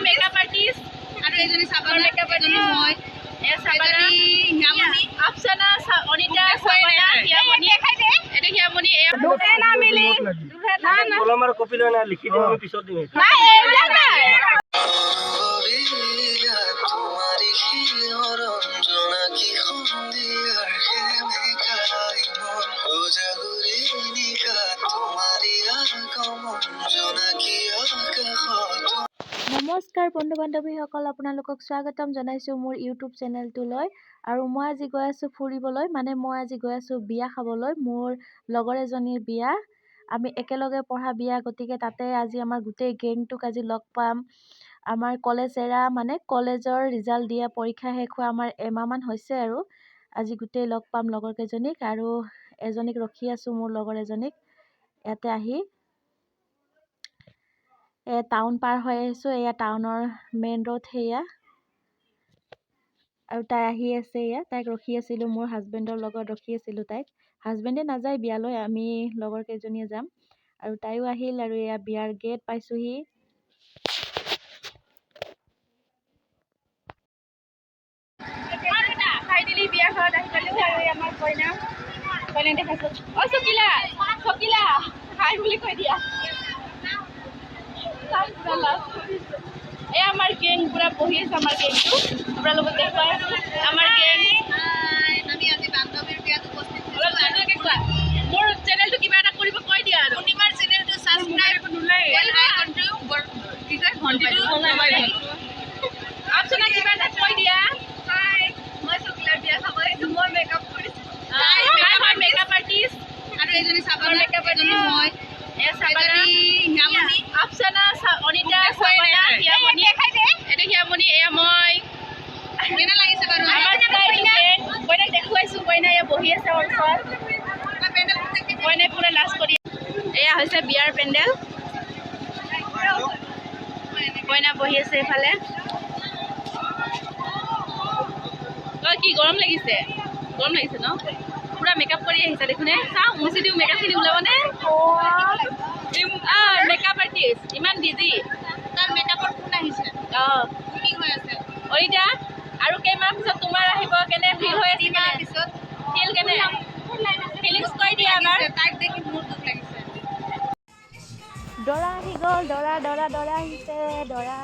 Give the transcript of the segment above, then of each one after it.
Makeup artist আৰু এজনী চাবা মেকআপ আৰ্টিষ্ট মই এ চাবানা হিয়ামনি অপচনা অনিতা চাবানা হিয়ামনি এটা হিয়ামনি এ দুটা না মিলি দুটা না কলম আৰু কপি লৈ না লিখি দিম আমি পিছত দিম নাই এইলা নাই তোমারি হিরঞ্জনা কি হন্দিয়ার হে মেঘাই মন ও জাগুরি নিকা তোমারি আগমন জোনাকি আকাশত। নমস্কাৰ বন্ধু বান্ধৱীসকল, আপোনালোকক স্বাগতম জনাইছোঁ মোৰ ইউটিউব চেনেলটোলৈ। আৰু মই আজি গৈ আছোঁ ফুৰিবলৈ, মানে মই আজি গৈ আছোঁ বিয়া খাবলৈ। মোৰ লগৰ এজনীৰ বিয়া, আমি একেলগে পঢ়া বিয়া, গতিকে তাতে আজি আমাৰ গোটেই গেংটোক আজি লগ পাম। আমাৰ কলেজ এৰা, মানে কলেজৰ ৰিজাল্ট দিয়া, পৰীক্ষা শেষ হোৱা আমাৰ এমাহমান হৈছে আৰু আজি গোটেই লগ পাম লগৰ কেইজনীক। আৰু এজনীক ৰখি আছোঁ, মোৰ লগৰ এজনীক ইয়াতে আহি টাউন পাৰ হৈ আহিছোঁ। এয়া টাউনৰ মেইন ৰোড সেয়া, আৰু তাই আহি আছে। এয়া তাইক ৰখি আছিলোঁ, মোৰ হাজবেণ্ডৰ লগত ৰখি আছিলোঁ তাইক। হাজবেণ্ডে নাযায় বিয়ালৈ, আমি লগৰ কেইজনীয়ে যাম। আৰু তাইও আহিল, আৰু এয়া বিয়াৰ গেট পাইছোঁহি। ফাইনেলি বিয়াঘৰত আহি পালোঁ, আৰু আমাৰ কইনা দেখাইছোঁ। অ চকিলা চকিলা হাই বুলি কৈ দিয়া। এই আমাৰ গেং পুৰা বহি আছে, আমাৰ গেংটো আপোনালোকক দেখুৱাই আমাৰ গেং। আমি আজি বান্ধৱীৰ বিয়াত উপস্থিত হৈছোঁ। মোৰ চেনেলটো কিবা এটা কৰিব কৈ দিয়া আৰু পূৰ্ণিমাৰ চেনেলটো ছাবস্ক্ৰাইব অপচনা কিবা এটা কৈ দিয়া। মই চকিলাৰ বিয়া খাব আহিছোঁ, মই মেকআপ কৰিছোঁ। মেকআপ আৰ্টিষ্ট আৰু এজনী চাবা মেকআপ আৰ্টিষ্ট মই এ চাবানা হিয়ামনি অপচনা অনিতা চাবানা হিয়ামনি এটা হিয়ামনি এয়া মই কেনে লাগিছে বাৰু আমাৰ কইনাক দেখুৱাইছোঁ। কইনা এয়া বহি আছে ওচৰত, কইনাই পুৰা লাজ কৰি। এয়া হৈছে বিয়াৰ পেণ্ডেল, কইনা বহি আছে এইফালে। কি গৰম লাগিছে? গৰম লাগিছে ন? পুৰা মেকআপ কৰি আহিছে দেখোন। চাওঁ মুচি দিওঁ, মেকআপখিনি ওলাবনে? মেকআপ আৰ্টিষ্ট ইমান বিজি, তাৰ মেকআপৰ কোন আহিছে? কি হৈ আছে অৰিতা? আৰু কেইমাহ পিছত তোমাৰ আহিব, কেনে ফিল হৈ আছে? পিছত ফিল কেনে? ফিলিংছ কৈ দিয়া এবাৰ। তাইক দেখি মোৰ দুখ লাগিছে। দৰা আহি গ'ল, দৰা দৰা দৰা আহিছে। দৰা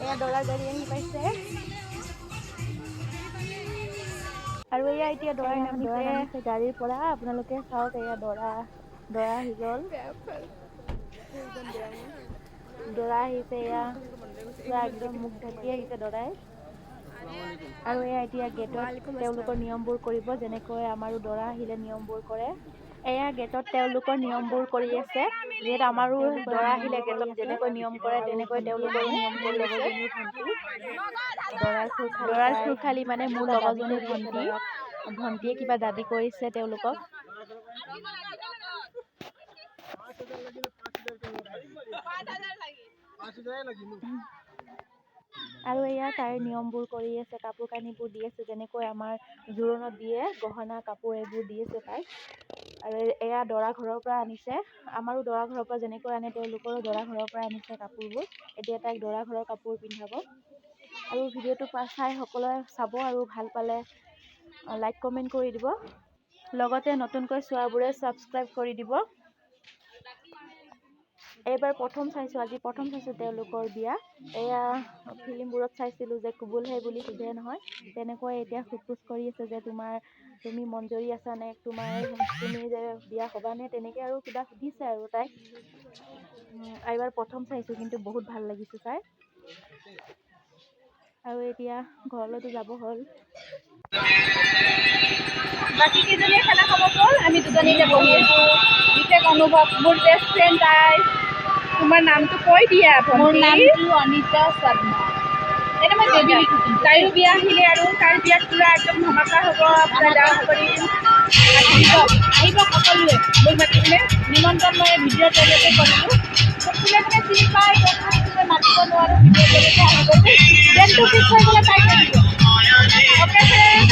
এয়া দৰাৰ গাড়ী আহি পাইছে, আৰু এয়া এতিয়া দৰা নামিছে গাড়ীৰ পৰা। আপোনালোকে চাওক, এয়া দৰা আহি গ'ল। দৰা আহিছে, এয়া পুৰা একদম মুখ ঢাকি আহিছে দৰাই। আৰু এয়া এতিয়া গেটত তেওঁলোকৰ নিয়মবোৰ কৰিব, যেনেকৈ আমাৰো দৰা আহিলে নিয়মবোৰ কৰে। এয়া গেটত তেওঁলোকৰ নিয়মবোৰ কৰি আছে, যিহেতু আমাৰো দৰা আহিলে গেটত যেনেকৈ নিয়ম কৰে তেনেকৈ তেওঁলোকৰ নিয়ম কৰি আছে। দৰাৰ খুৰখালি মানে মোৰ লগৰজনীৰ ভণ্টিয়ে কিবা দাবী কৰিছে তেওঁলোকক। আৰু এয়া তাইৰ নিয়মবোৰ কৰি আছে, কাপোৰ কানিবোৰ দি আছে, যেনেকৈ আমাৰ জোৰোণত দিয়ে গহনা কাপোৰ, এইবোৰ দি আছে তাইক। আৰু এয়া দৰা ঘৰৰ পৰা আনিছে, আমাৰো দৰা ঘৰৰ পৰা যেনেকৈ আনে তেওঁলোকৰো দৰা ঘৰৰ পৰা আনিছে কাপোৰবোৰ। এতিয়া তাইক দৰা ঘৰৰ কাপোৰ পিন্ধাব। আৰু ভিডিঅ'টো চাই সকলোৱে চাব, আৰু ভাল পালে লাইক কমেণ্ট কৰি দিব, লগতে নতুনকৈ চোৱাবোৰে ছাবস্ক্ৰাইব কৰি দিব। এইবাৰ প্ৰথম চাইছোঁ, আজি প্ৰথম চাইছোঁ তেওঁলোকৰ বিয়া। এয়া ফিল্মবোৰত চাইছিলোঁ যে কুবুল হে বুলি সোধে নহয়, তেনেকৈ এতিয়া সোধ কৰি আছে যে তুমি মঞ্জুৰি আছা নে, তুমি যে বিয়া হ'বানে, তেনেকৈ আৰু কিবা সুধিছে আৰু তাইক। এইবাৰ প্ৰথম চাইছোঁ, কিন্তু বহুত ভাল লাগিছে চাই। আৰু এতিয়া ঘৰলৈতো যাব হ'ল। বাকী কেইজনীয়ে খানা খাব গ'ল, আমি দুজনী এতিয়া বহি আছোঁ। বিশেষ অনুভৱ, মোৰ বেষ্ট ফ্ৰেণ্ড তাই। তোমাৰ নামটো কৈ দিয়া। মোৰ নামটো অনিতা শৰ্মা। এতিয়া মই তাইৰো বিয়া আহিলে, আৰু তাইৰ বিয়াত পুৰা একদম ধমাকা হ'ব, পুৰা ডান্স কৰিম। আহিব সকলোৱে, মোক মাতিছিলে নিমন্ত্ৰণ, মই ভিডিঅ'ৰ জৰিয়তে কৰিলোঁ। কোনে মানে চিনি পায়, মাতিব নোৱাৰোঁ, ভিডিঅ'ৰ জৰিয়তে আহিব। ডেটটো ফিক্স হৈ গ'লে তাইক মাতিব। Okay friend.